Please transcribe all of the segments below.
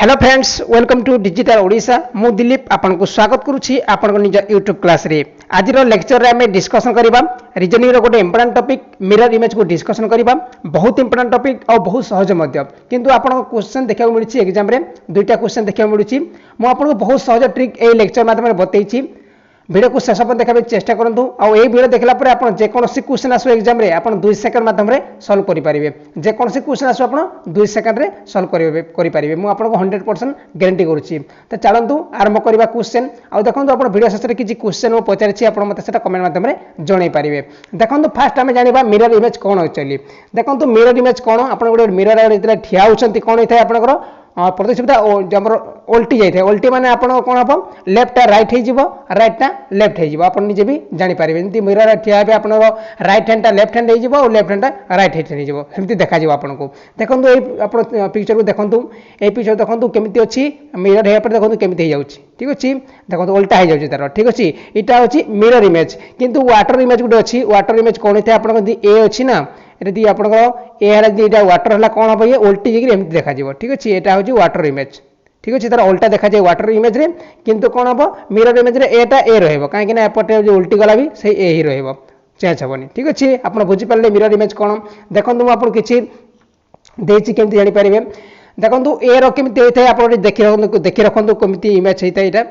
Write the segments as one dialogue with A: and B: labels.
A: Hello friends welcome to digital Odisha मु दिलीप आपन को स्वागत करुछि आपन निज यूट्यूब क्लास रे आज लेक्चर रे हमें डिस्कशन करबा रीजनिंग रो गोटे इंपोर्टेंट टॉपिक मिरर इमेज को डिस्कशन करबा बहुत इंपोर्टेंट टॉपिक और बहुत सहज मध्य किंतु आपन क्वेश्चन देखा मिलछि एग्जाम रे दुईटा क्वेश्चन देखा मिलछि मु आपन को बहुत सहज ट्रिक ए लेक्चर माध्यम रे बतैछि वीडियो को शेष पर्यंत देखा चेष्टा करूँ और ये वीडियो देखला पर आप जेकोसी क्वेश्चन आसो एग्जाम रे आप 2 सेकंड माध्यम रे सॉल्व करि पारिबे जेकोसी क्वेश्चन आसो आप 2 सेकंड रे सॉल्व करि पारिबे मु आपको 100% गारंटी करूची तो चलतु आरंभ करबा क्वेश्चन आ देखंतु आप वीडियो शेष रे किछि क्वेश्चन मु पचारिछि आप मते सेटा कमेंट माध्यम रे जणाई पारिबे देखंतु फास्ट आमे जानिबा मिरर इमेज कोन एक्चुअली देखंतु मिरर इमेज कोन आपण गोटे मिरर रे ठिया होचंती कोन हिथाय आपनकर प्रतिशतता ओल्टी जाए ओल्टी माने आपण कौन हम लेफ्ट राइट हो राइट टा लेफ्ट हो आप निजे भी जानीपारे जमी मिरर ठिया हे आप राइट हैंड टा लेफ्ट हैंड हो लेफ्ट हैंड टा राइट हैंड होमती देखा आपको देखो ये पिक्चर को देखो ये पिक्चर देखो केमी अच्छी मिरर हे देखो केमी हो ठीक अच्छे देखो उल्टा हो जाए तार ठीक अच्छे यहाँ हूँ मिरर इमेज किंतु वाटर इमेज गोटे अच्छी वाटर इमेज कौन होता है आप ए अच्छी ना यदि आप वाटर है कौन हम ये उल्टी एमती देखा ठीक अच्छे यहाँ हूँ वाटर इमेज ठीक अच्छे तार उल्टा देखा जाए वाटर इमेज रे किंतु कौन हम मिरर इमेज रे एटा ए रहिबो कहीं एपटे जो उल्टी गला भी से ए ही रहिबो चेंज हेबनी ठीक अच्छे आप बुझी पारे मिरर इमेज कौन देखो मुझे किसी देछि केमती जानि पारिबे देखो ए रो केमती होता है आप देखि रखु केमती इमेज होता है यहाँ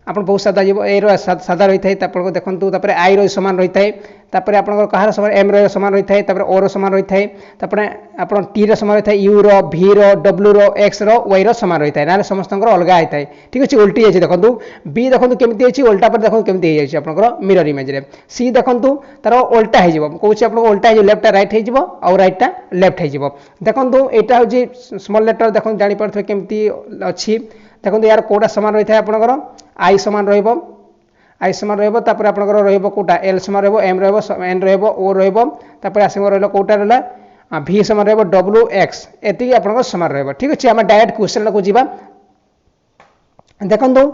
A: आप बहुत सादा जीव ए सादा रही है देखो आई रो सामान रही है तापर आप कहार सामान एम रो सामान रही है ओ रो सामान रही है तापर आप टी रो सामान रही है यू रो भी रो डब्ल्यू रो एक्स रो वाई रो सामान रही है ना समस्त अलग होता है ठीक अच्छे उल्टी जाइए देखो बी देखो केमती अच्छी उल्टा पर देखो केमती आप मिरर इमेज रे सी देखो तार उल्टा हो कौन आप उल्टा हो लेफ्ट राइट हो राइट लेफ्ट हो देखो यहाँ हूँ स्मॉल लेटर देखो जापर केमती अच्छी देखो यार कौटा सामान रही है आपंकर आई सामान आई सामान रही आपंकर कौटा एल सामान एम एन ओ रही आस कौटा रहा भी सामान रही डब्ल्यू एक्स एति आप सामान रही ठीक अच्छे आम डायरेक्ट क्वेश्चन को जीवा देखो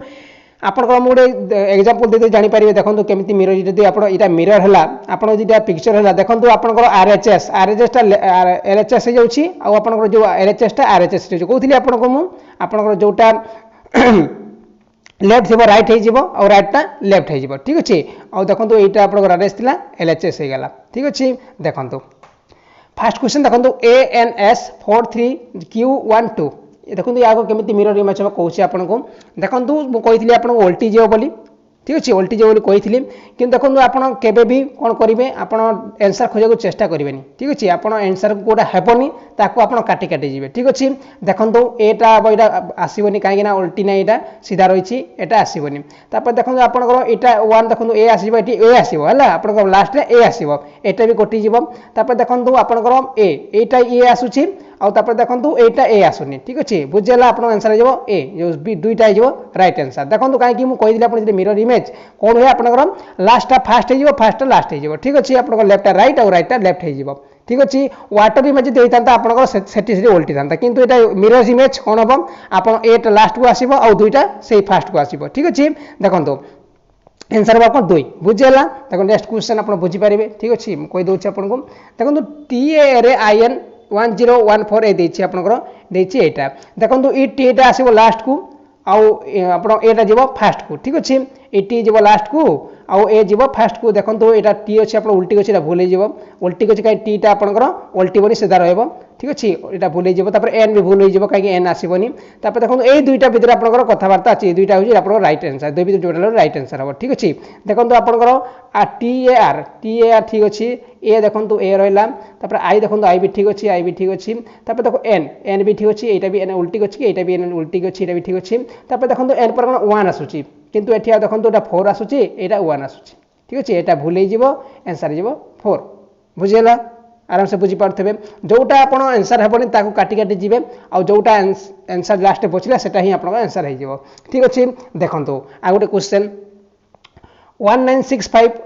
A: आप गोटे एग्जांपल देते जानीपारे देखो केमी मिरर जब आप मिरर है आप पिक्चर है देखो आपंकर आरएचएस एलएचएस हो आपंकर जो एलएचएस टा आरएचएस कहती आपको आपंकर जोटा लेफ्ट थी राइट हो राइट टा लेफ्ट हो ठीक अच्छे और देखो यहाँ आप आरएस थी एलएचएस हो गला ठीक अच्छे देखो फास्ट क्वेश्चन देखो ANS 43Q12 देखो या केमी मिरर इमेज हम कौन आपको देखो मुझे आपको उल्टी जीव बोली ठीक अच्छे उल्टी जीव बोली कही कि देखो आप भी कौन करेंगे आप एनसर खोजा चेष्टा करेंगे ठीक अच्छे आप एनसर कौटा हेनी ताकू आप काटी काटी जी ठीक अच्छे देखो यहाँ आसबनी कहीं उल्टी ना यहाँ सीधा रही यहाँ आसबनी देखो आपंकर यहाँ वन देखो ए आसो ये आसो है आप लास्ट ए आसो यहाँ भी कटिज देखो आपंकर एटा ये आसूसी आउे देखो यहाँ ए आसुनी ठीक अच्छे बुझेगा आप आंसर हो ए जो दुईटा हो राइट आंसर देखो कहीं मुझे आप मिरर इमेज कौन हुए आप लास्ट फास्ट हो फास्ट लास्ट हो ठीक अच्छे आप लेफ्ट राइट और राइट लेफ्ट हो ठीक अच्छे वाटर इमेज जब होता आप उल्टी था किंतु यहाँ मिरर इमेज कौन हम आप एटा लास्ट को आसो और दुईटा से फास्ट को आसो ठीक अच्छे देखो आंसर आप 2 बुझेगा देखो नेक्स्ट क्वेश्चन आप बुझीपारे ठीक अच्छे कहीदे आपको देखो TARIN 1014 ए देछि आपनकर देछि एटा देखंतु ई टी एटा आसीबो लास्ट को आप एटा जीव फास्ट को ठीक अच्छे ए टी जीव लास्ट को आउ ए जीव फास्ट को देखो यहाँ टी अच्छे आप उल्टी अच्छे भूल उल्टी अच्छे कहीं टीटा आपंकर उल्टी बनी सीधा रहा ठीक अच्छे यहाँ भूल एन भी भूल हो कहीं एन आसबनी देखो ये दुईटा भितर आप कथबार्ता अच्छे दुईटा हूँ आप राइट आंसर दुई भितर जो राइट आंसर हम ठीक अच्छे देखो आपंकर TAR ठीक अच्छे ए देखो ए रहा आई देखो आई भी ठीक अच्छे आई भी ठीक अच्छे देखो एन भी ठीक अच्छे यहाँ भी एन उल्टी अच्छे यहाँ भी एन उल्टी अच्छे यहाँ भी ठीक अच्छे देखो एन पर 1 आसूसी किंतु एठी देखो यहाँ 4 आसूसी यहाँ 1 आसूसी ठीक अच्छे यहाँ भूल आंसर हो 4 बुझेगा आराम से बुझीपारे जोटा आप आंसर हेनी ताकू काटी काटी जी आ जोटा आंसर लास्ट बचला से ही आप आंसर हो ठीक अच्छे देखो आ गोटे क्वेश्चन 1965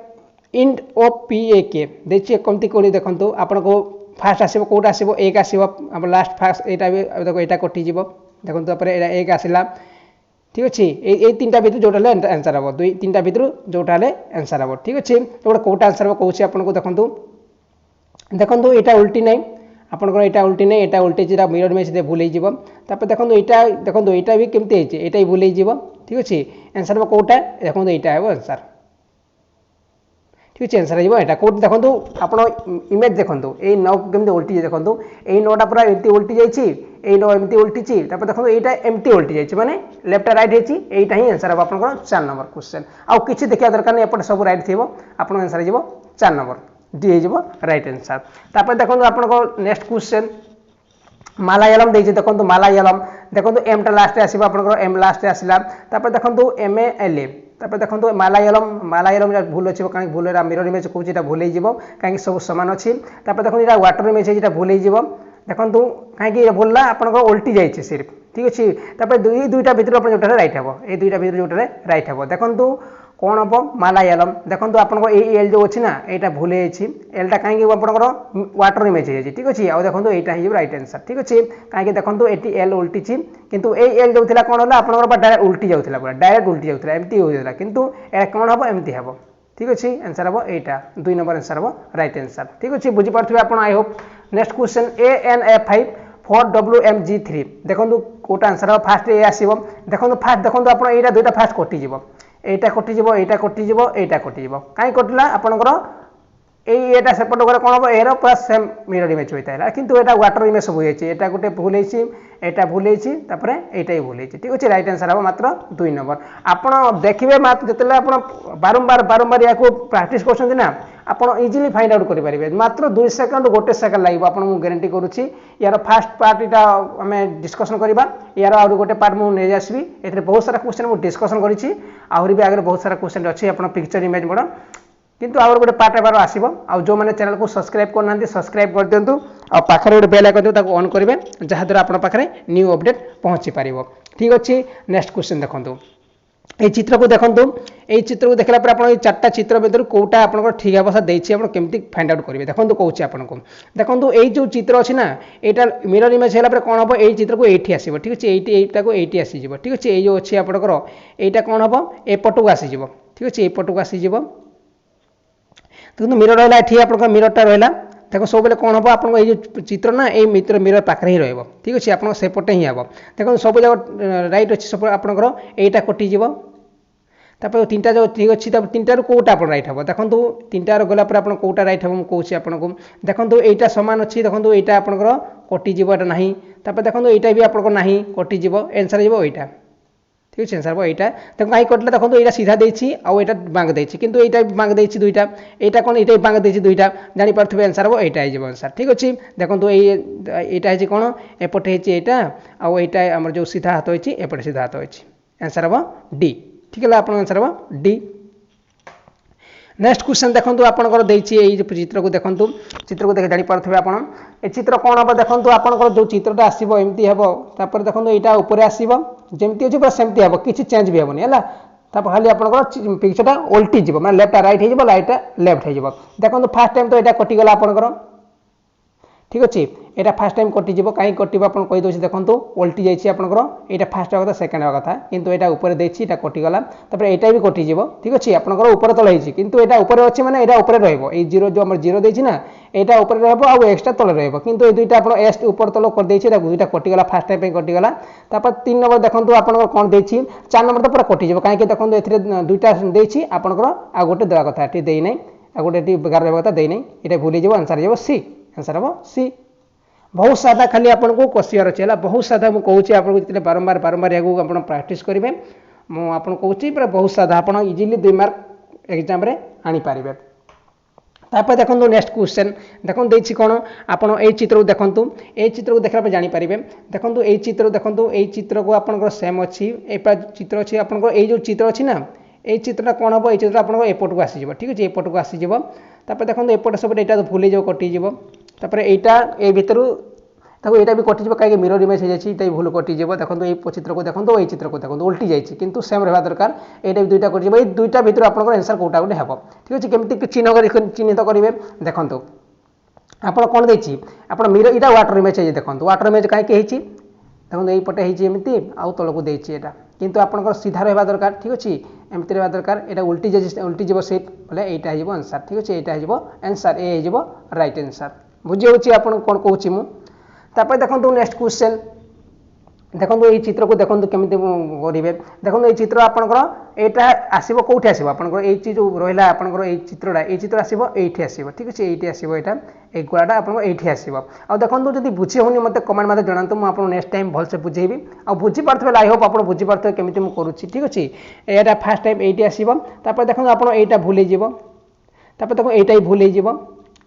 A: इंट ऑफ PAK देखिए कमती कौन देखो आपको फास्ट आसो कौटा आसो एक आसो लास्ट फास्ट यहाँ भी देखो यहाँ कटिज देखो एक आसला ठीक अच्छे ये 3टा भितर जोटा आंसर हम 2-3टा भितर जोटा आंसर हम ठीक अच्छे तो गोटे कौटा आंसर हम कौन आपको देखो देखो यहाँ उल्टी ना ଆପଣଙ୍କର ଏଇଟା ଉଲ୍ଟି ନାହିଁ ଏଇଟା ଉଲ୍ଟି ହେଇଛି ମିରର ଇମେଜ୍ ଭୁଲ ହେଇଯିବ ତାପରେ ଦେଖନ୍ତୁ ଏଇଟା ବି କେମିତି ହେଇଛି ଏଇଟା ବି ଭୁଲ ହେଇଯିବ ଠିକ୍ ଅଛି ଆନ୍ସର୍ ହେବ କେଉଁଟା ଦେଖନ୍ତୁ ଏଇଟା ହେବ ଆନ୍ସର୍ ঠিক আছে আনসার হয়ে এটা কোড দেখুন আপনার ইমেজ দেখুন এই ন কেমতি উল্টি দেখুন এই নটা পুরা এমতি উল্টি যাই এই ন এমতি উল্টিছি তারপর দেখুন এইটা এমতি উল্টি যাই মানে লেফট রাইট হয়েছি এইটা হি আনসার হব আপনার 4 নম্বর কোশ্চেন আউ কিছু দেখা দরকার নেই এপটে সব রাইট থাকবে আপনার আনসার হয়ে 4 নম্বর ডি হয়ে রাইট আনসার তারপর দেখুন আপনার নেক্সট কোশ্চেন মালায়ালম দিয়েছে দেখুন মালায়ালম দেখুন এমটা লাস্টে আসবে আপনার এম লাস্টে আসলা তারপর দেখুন এম এ এল এ তারপরে দেখুন মালায়ালম ভুল আছে কারণ ভুল মিরর ইমেজ কৌছি এটা ভুল হয়ে যাব কারণ সব সমান অছি তারপরে দেখুন এটা ওয়াটার ইমেজ হয়েছে এটা ভুল হয়ে যাব দেখুন কাইকি ভুললা আপনার উল্টি যাইছে সির্ফ ঠিক আছে তারপরে দুইটা ভিতরে আপনার যেটা রাইট হব এই দুইটা ভিতরে যেটা রাইট হব দেখুন কোণ হব মালায়ালম দেখুন আপনার এই এল যে অছি না এইটা ভুল হয়েছি এলটা কাইকি আপনার ওয়াটার ইমেজ হয়ে যাচ্ছে ঠিক আছে আর দেখুন এইটা হয়ে রাইট আনসার ঠিক আছে কাইকি দেখুন এটি এল উল্টিছি কিন্তু এই এল যাওয়া কোণ হল আপনার ডাইরেক্ট উল্টি যাওয়া পুরা ডাইরেক্ট উল্টি যাওয়া এমতি হয়েছিল কিন্তু এটা কোণ হব এমতি হব ঠিক আছে আনসার হব এইটা 2 নম্বর আনসার হব রাইট আনসার ঠিক আছে বুঝিপারে আপনার I hope next question ANF5 4WMG3 দেখুন কোটা আনসার হব ফার্স্ট এ আসব দেখুন ফার্স্ট দেখুন আপনার এইটা দুইটা ফার্স্ট কটিযোগ এইটা কটিযোগ এইটা কটিযোগ এইটা কটিযোগ কাই কটিলা আপনার এইটা সেপট করে কোণ হব এর পুরা সেম মিরর ইমেজ হয়ে থাকে কিন্তু এটা ওয়াটার ইমেজ সব হয়েছে এটা গোটে ভুল হয়েছি এটা ভুল হয়েছি তারপরে এইটাই ভুল হয়েছে ঠিক আছে রাইট আনসার হব মাত্র 2 নম্বর আপনার দেখবে মাত্র যেতে আপনার বারম্বার ইয়াকে প্রাকটিস করছেন না আপনার ইজিলি ফাইন্ড আউট করে পারবে মাত্র 2 সেকেন্ড গোটে সেকেন্ড লাগবে আপনার মু গ্যারেন্টি করুছি ইয়ার ফার্স্ট পার্ট এটা আমি ডিসকসন করা ইয়ার আহরি গোটে পার্ট মু নিয়ে আসবি এতে বহুত সারা কোশ্চেন মু ডিসকসন করেছি আহরি বি আগে বহুত সারা কোশ্চেন অছি আপনার পিকচর ইমেজ মোড কিন্তু আবার গোটে পার্ট এবার আসব যে চ্যানেল को सब्सक्राइब करना सब्सक्राइब कर दिंतु आखिर गोटे बेल आइकन दियो ताको ऑन करेंगे जहाँद्वारा आप पाखे न्यू अपडेट पहुँची पार ठीक अच्छे नेक्स्ट क्वेश्चन देखो এই চিত্র को देखु এই চিত্র को देखला आप चार्टा चित्र भर कौटा आप ठीक अवस्था देती आप केमती फाइंड आउट करेंगे देखो कौन आपको देखो ये जो चित्र अच्छी ना यहाँ मिरर इमेज है कौन हम ये चित्र को ये आसो ठीक अच्छे यहीटा को ये आसीज ठीक अच्छे ये जो अच्छी आपंकर यहाँ कौन हम एपटू आसीज ठीक अच्छे एपटू आसीज देखो मिरर रहा ये आप मिररटा रहा देखो सब कौन हम आप चित्र ना ये मिरर पाखे ही रहा ठीक अच्छे आप सेपटे ही हम देखो सब जगह राइट अच्छे सब आपंकर यहीटा कटिज तापर 3टा जो ठीक अच्छी तब 3टारू कौटा आप राइट हम देखो 3टार गलापर आप कौटा राइट हम कौन आपको देखो यहाँ सामान अच्छी देखो यहाँ आपंकर कटिज ना तापर देखो यहाँ भी आपको ना कटिज एनसर होटा ठीक है आंसर यहाँ देखो कहीं कटिला देखो यहाँ सीधा देती आउ यहाँ बांक देती किंतु यहाँ बांक देती दुईटा यहाँ कौन यहाँ बांक देती दुईटा जानीपारे आंसर हम यहाँ आंसर ठीक अच्छे देखो यहाँ है कौन एपटे यहाँ आउ यहाँ आम जो सीधा हाथ होती एपटे सीधा हाथ होती आंसर हम डी ठीक है आप आंसर हम डी नेक्स्ट क्वेश्चन देखो आपंकर चित्र को देखो चित्र को देख जानीपारे आप चित्र कौन हम देखो आपंकर जो चित्रटा आसो एमती हम तापर देखो यहाँ ऊपर आसो जमती अच्छे पूरा सेमती हम किसी चेंज भी हेनी है खाली आप पिक्चरटा उल्टी जी मैं लेफ्ट राइट हो राइट लेफ्ट हो देखो फास्ट टाइम तो यहाँ कटिगला आपंकर ठीक अच्छे यहाँ फास्ट टाइम कटिज कहीं कटो आप कहीदे देखो उल्टी जाइए आपंकर यहाँ फास्ट हवा कथा सेकेंड हवा कथा किंतु यहाँ ऊपर देती यहाँ कटिगला यहाँ भी कटिज ठीक अच्छे आपंकर ऊपर तल होती किंतु यहाँ ऊपर अच्छे मैंने यहाँ ऊपर रही जीरो जो आम जीरो देती ना यहाँ ऊपर रहा एक्सट्रा तले रही ये दुईटा आप एस्ट ऊपर तल कर दुईटा कटिगला फास्ट टाइम कटिगला तापर 3 नंबर देखो आप कौन देती 4 नंबर तो पूरा कटिज कहीं देखो ए दुईटा देती आपंकर आ गोटे देवा कथा ये देना आ गोटे बेकार रहा कथा देना ये भूल हो आंसर हो सी आंसर हम सी बहुत सादा खाली आपको कषियार अच्छे है बहुत सादा मुझे कौचे आपको बारंबार बारंबार या आप प्राक्ट करेंगे मुझे कौची पूरा बहुत सादा आप इजिली 2 मार्क एग्जाम आनीपारे तापर देखो नेक्स्ट क्वेश्चन देखो देती कौन आप चित्र को देखो ये चित्र को देखा जानीपारे देखो ये चित्र देखो ये चित्र को आप सेम अच्छी चित्र अच्छी आप जो चित्र अच्छी ना ये चित्रटा कौन हम ये चित्र आप एपट को आसीज ठीक अच्छे एपट को आसीज तापर देखो एपट सब यहाँ भूल हो कटिज तापर यहाँ ये भितर देखो यहाँ भी कटिज कहीं मिरर इमेज हो जाए भूल कटिज देखो ये चित्र को देखो ये चित्र को देखो उल्टी जाइए किंतु सेम रहा दरकार यहाँ भी दुईटा कटिज ये दुईटा भितर आप आंसर कौटा गोटे हम ठीक अच्छे केमती चिन्ह चिन्हित करेंगे देखो आप कौन देती आप मिरर यहाँ वाटर इमेज है देखो वाटर इमेज कहीं देखो यही पटे होती आउ तल को देती यहाँ किंतु आपंकर सीधा रहा दरकार ठीक अच्छे एमती रहा दरकार यहाँ उल्टी उल्टी जीव सेट बोले यहाँ हो आंसर ठीक अच्छे यहाँ हो आंसर ए हो राइट आंसर बुझी होची आपन कोन कहूची मु तापर देखंतु नेक्स्ट क्वेश्चन देखो ये चित्र को देखो केमी करेंगे देखो ये चित्र आपंकर यहाँ आसो कौटी आसो आपंकर ये जो रहा आपंकर ये चित्र आसो ये आसो ठीक अच्छे ये आसो यहाँ ये गोलाटा आपको ये आसो आ देखो जब बुझी होनी मत कमेंट मत जनातु मुझे नेक्स्ट टाइम भलसे बुझेबी आ बुझी पार्थे आई होप आप बुझी पार्थे केमी मुझे करुच्ची ठीक अच्छे यहाँ फास्ट टाइम ये आसो देखो आप यहाँ भूल देखो यहाँ भूल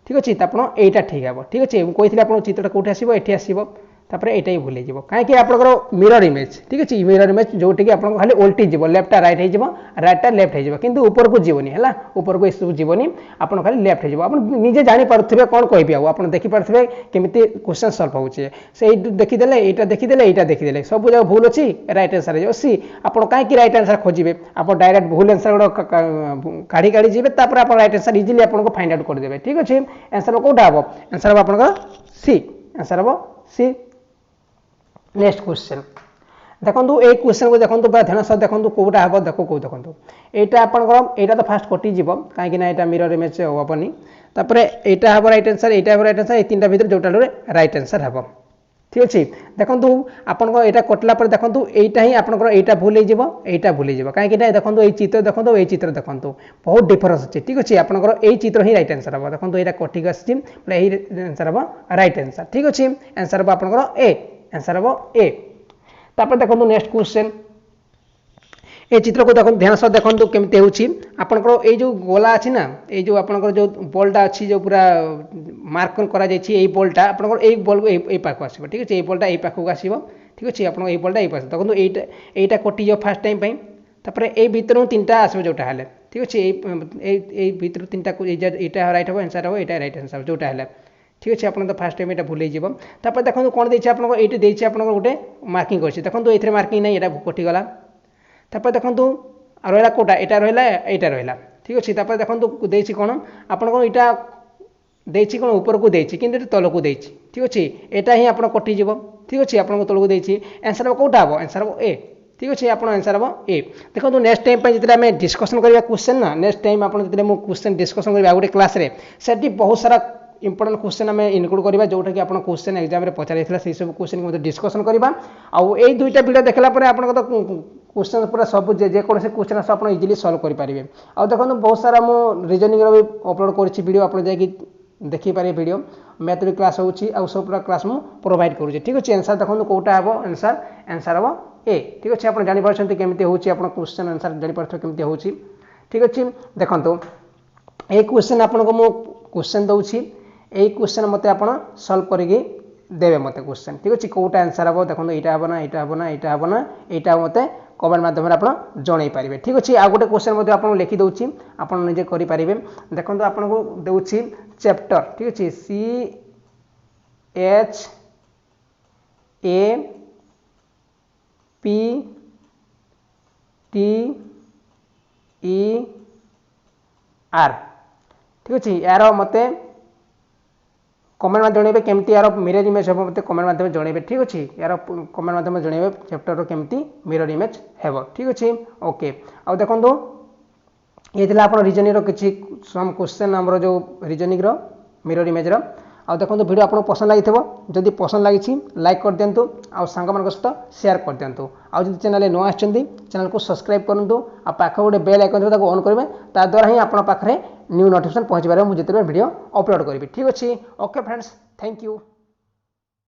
A: ठीक अच्छे यहाँ ठीक हे ठीक अच्छे मुझे आप चित्रटा कौटी आसो ये आसो तापर यहाँ भूल जाव कहीं आपंकर मिरर इमेज ठीक अच्छे मिरर इमेज जोटि आप खाली ओल्टी जीव लेफ्टा राइट हो राइटा लेफ्ट हो कि ऊपर को जीवनी है ऊपर को सब जीवनी आप खाली लेफ्ट हो निजे जापे कौन कहि आप देखिपे केमी क्वेश्चन सल्व होचे से देखीदे यहाँ देखीदे यहाँ देखीदे सब जगह भूल अच्छी रईट आंसर हो सी आप कहीं रईट आंसर खोजे आप डायरेक्ट भूल आंसर गुड़ा काढ़ी काढ़ी जी आप रईट आंसर इजिली आपको फाइंड आउट करदे ठीक अच्छे आंसर कौटा हम आंसर हम आप सी आंसर हम सी नेक्स्ट क्वेश्चन देखो ये क्वेश्चन को देखो पूरा ध्यान सह देखो कौटा हम देखो कौ देखो यहाँ आपंकर यहाँ तो फास्ट कटिज कहीं यहाँ मिरर इमेज हेनी तापर यहाँ हम रईट आंसर यहाँ रईट आंसर ये तीन भर जोटा रईट आंसर हम ठीक अच्छे देखो आपन यहाँ कटला देखो यहाँ ही आपंकर यहाँ भूल यहाँ भूल कहीं देखो ये चित्र देखो ये चित्र देखो बहुत डिफरेन्स अच्छे ठीक अच्छे आपंकर यही चित्र ही रईट आंसर हम देखो यहाँ कटिक आंसर हम रईट आंसर ठीक अच्छे आंसर हम आपंकर ए आंसर हम ए तापर देखो नेक्स्ट क्वेश्चन ये चित्र को देखो ध्यान सह देखो केमती होची आपनकर ये जो गोला अच्छी ना ये जो आपनकर जो बॉलटा अच्छी जो पूरा मार्क करा जायछि ये बॉलटा आपनकर ये बॉल को ये पाख आसीबो ठीक अछि ये बॉलटा ये पाख को आसीबो ठीक अछि आपन ये बॉलटा ये पास देखो एटा कटि जो फर्स्ट टाइम पई तापर ए भीतर तीनटा आसीबो जोटा हले ठीक अछि ए भीतर तीनटा को एटा राइट हो आंसर हो एटा राइट आंसर जोटा हले ठीक अच्छे आप फास्ट टाइम यहाँ भूल जापर देखो कौन देखिए आपको ये देखिए आप गोटे मार्किंग कर देखो ये मार्किंग नहीं यहाँ कटिगला तापर देखो रहा कौटा यहाँ रहा ठीक अच्छे देखो देसी कौन आपको यहाँ देसी कौन ऊपर को देती कि तल को देती ठीक अच्छे यहाँ ही आप कटिज ठीक अच्छे आपको तल को देती आंसर हम कौटा हम आंसर हम ए ठीक अच्छे आप आंसर हम ए देखो नेक्स्ट टाइम जो आम डिस्कसन करवा क्वेश्चन ना नेक्स्ट टाइम आप क्वेश्चन डिस्कसन करवा गोटे क्लास से बहुत सारा इंपोर्टेंट क्वेश्चन आम इनक्लूड करवा जोटा कि आप क्वेश्चन एग्जाम पचार से सब क्वेश्चन को डिस्कसन करवा आउ ये दुईटा वीडियो देखला आप क्वेश्चन पूरा सब जेको क्वेश्चन आप इजिली सल्व करेंगे आ देखो बहुत सारा मु रीजनिंग भी अपलोड कर वीडियो आप देखिपारे वीडियो मैथ भी क्लास होची आ सब पूरा क्लास मु प्रोवाइड करूँ ठीक अच्छे आंसर देखो कौटा हम आंसर आंसर हम ए ठीक अच्छे आप जापर केमी होची आप क्वेश्चन आंसर जापर केमी होची ठीक अच्छे देखो ये क्वेश्चन आपको मु क्वेश्चन दूसरी यही क्वेश्चन मत आप सल्व करके देवे मत क्वेश्चन ठीक अच्छे कौटा आंसर हम देखो यहाँ हम ना यहाँ हम ना यहाँ हम ना यहाँ मत कमेंट माध्यम आप जन पारे ठीक अच्छे आ गोटे क्वेश्चन आप लिखिदे आप निजे करेंगे देखो आपको दूसरी चैप्टर ठीक अच्छे CHAPTER ठीक अच्छे यार मत कमेंट माध्यम जनइबे केमती यार मिरर इमेज हम मत कमेंट माध्यम जनइबे ठीक अच्छे यार कमेंट माध्यम जनइबे चैप्टर केमती मिरर इमेज हेबो ठीक अच्छे ओके आ देखो ये आप रीजनिंग किसी सम क्वेश्चन आमर जो रीजनिंग मिरर इमेज आ देखो वीडियो आपको पसंद लगी जदि पसंद लगी लाइक कर दिंतु आ सांग मान सहित शेयर कर दिंतु आ जो चैनल नुआ चैनल को सब्सक्राइब करूँ आ पाख गोटे बेल आइकन थे ऑन करेंगे ता द्वारा ही आप पाखे न्यू नोटिफिकेशन पहुँच पारे मुझे जिते वीडियो अपलोड करी ठीक अच्छे ओके फ्रेंड्स थैंक यू।